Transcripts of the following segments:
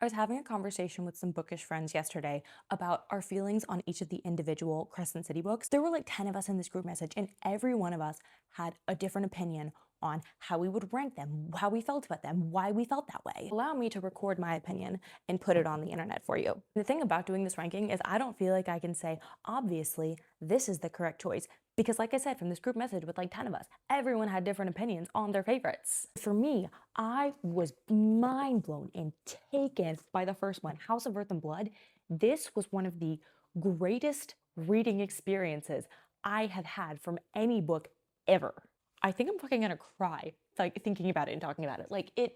I was having a conversation with some bookish friends yesterday about our feelings on each of the individual Crescent City books. There were like 10 of us in this group message, and every one of us had a different opinion on how we would rank them, how we felt about them, why we felt that way. Allow me to record my opinion and put it on the internet for you. The thing about doing this ranking is I don't feel like I can say, obviously, this is the correct choice. Because like I said, from this group message with like 10 of us, everyone had different opinions on their favorites. For me, I was mind blown and taken by the first one, House of Earth and Blood. This was one of the greatest reading experiences I have had from any book ever. I think I'm fucking gonna cry, like thinking about it and talking about it.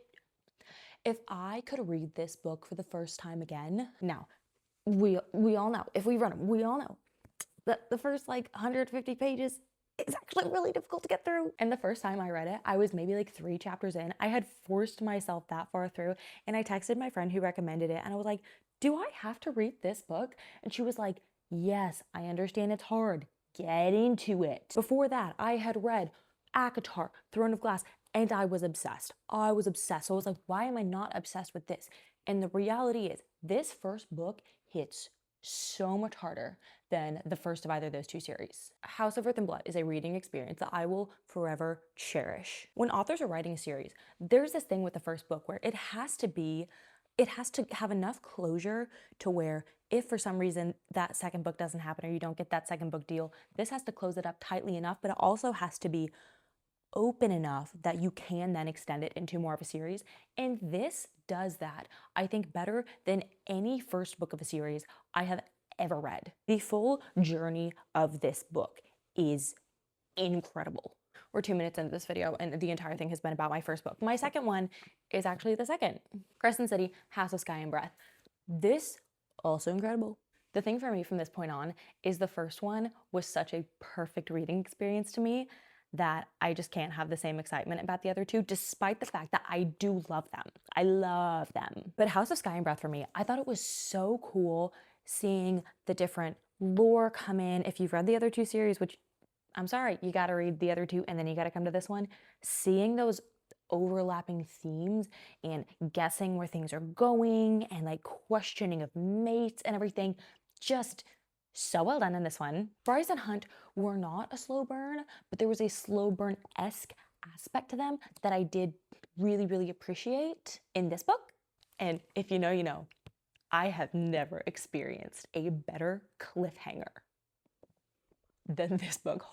If I could read this book for the first time again, now, we all know, if we run them, we all know that the first like 150 pages is actually really difficult to get through. And the first time I read it, I was maybe like 3 chapters in. I had forced myself that far through, and I texted my friend who recommended it, and I was like, do I have to read this book? And she was like, yes, I understand it's hard. Get into it. Before that, I had read ACOTAR, Throne of Glass, and I was obsessed. I was obsessed. So I was like, why am I not obsessed with this? And the reality is, this first book hits so much harder than the first of either of those 2 series. House of Earth and Blood is a reading experience that I will forever cherish. When authors are writing a series, there's this thing with the first book where it has to have enough closure to where if for some reason that second book doesn't happen or you don't get that second book deal, this has to close it up tightly enough, but it also has to be open enough that you can then extend it into more of a series. And this does that, I think, better than any first book of a series I have ever read. The full journey of this book is incredible. We're 2 minutes into this video and the entire thing has been about my first book. My second one is actually the second, Crescent City, House of Sky and Breath. This, also incredible. The thing for me from this point on is the first one was such a perfect reading experience to me that I just can't have the same excitement about the other 2, despite the fact that I do love them. I love them. But House of Sky and Breath for me, I thought it was so cool seeing the different lore come in. If you've read the other 2 series, which I'm sorry, you gotta read the other 2 and then you gotta come to this one, seeing those overlapping themes and guessing where things are going and like questioning of mates and everything, just so well done in this one. Bryce and Hunt were not a slow burn, but there was a slow burn-esque aspect to them that I did really, really appreciate in this book. And if you know, you know. I have never experienced a better cliffhanger than this book.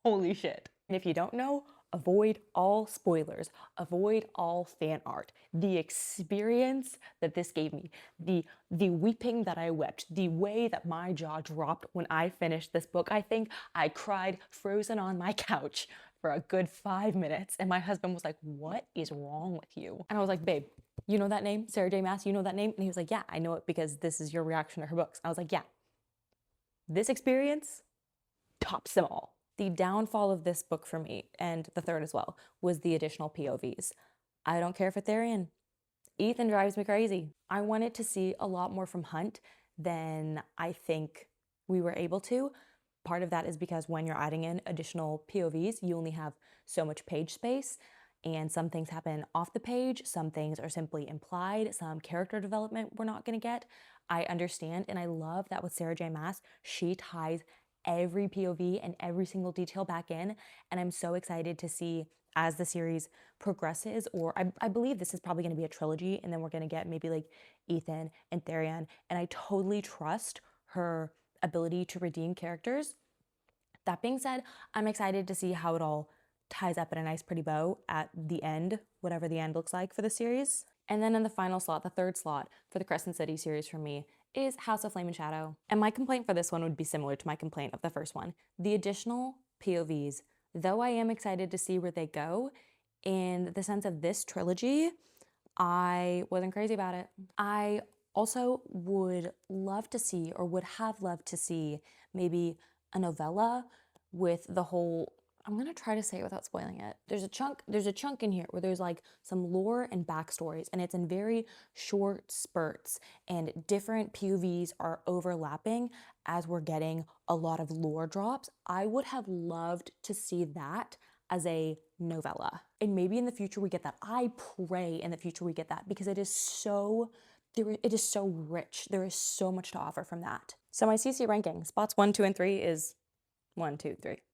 Holy shit. And if you don't know, avoid all spoilers, avoid all fan art. The experience that this gave me, the weeping that I wept, the way that my jaw dropped when I finished this book, I think I cried frozen on my couch for a good 5 minutes. And my husband was like, what is wrong with you? And I was like, babe, you know that name? Sarah J. Maas, you know that name? And he was like, yeah, I know it because this is your reaction to her books. I was like, yeah, this experience tops them all. The downfall of this book for me, and the third as well, was the additional POVs. I don't care for Therian. Ethan drives me crazy. I wanted to see a lot more from Hunt than I think we were able to. Part of that is because when you're adding in additional POVs, you only have so much page space, and some things happen off the page, some things are simply implied, some character development we're not gonna get. I understand, and I love that with Sarah J. Maas, she ties every POV and every single detail back in, and I'm so excited to see as the series progresses, or I believe this is probably going to be a trilogy, and then we're going to get maybe like Ethan and Therian, and I totally trust her ability to redeem characters. That being said, I'm excited to see how it all ties up in a nice pretty bow at the end, whatever the end looks like for the series. And then in the final slot, the third slot for the Crescent City series for me is House of Flame and Shadow. And my complaint for this one would be similar to my complaint of the first one. The additional POVs, though I am excited to see where they go, in the sense of this trilogy, I wasn't crazy about it. I also would love to see, or would have loved to see, maybe a novella with the whole, I'm gonna try to say it without spoiling it. There's a chunk in here where there's like some lore and backstories, and it's in very short spurts, and different POVs are overlapping as we're getting a lot of lore drops. I would have loved to see that as a novella. And maybe in the future we get that. I pray in the future we get that, because it is so it is so rich. There is so much to offer from that. So my CC ranking, spots 1, 2, and 3 is 1, 2, 3.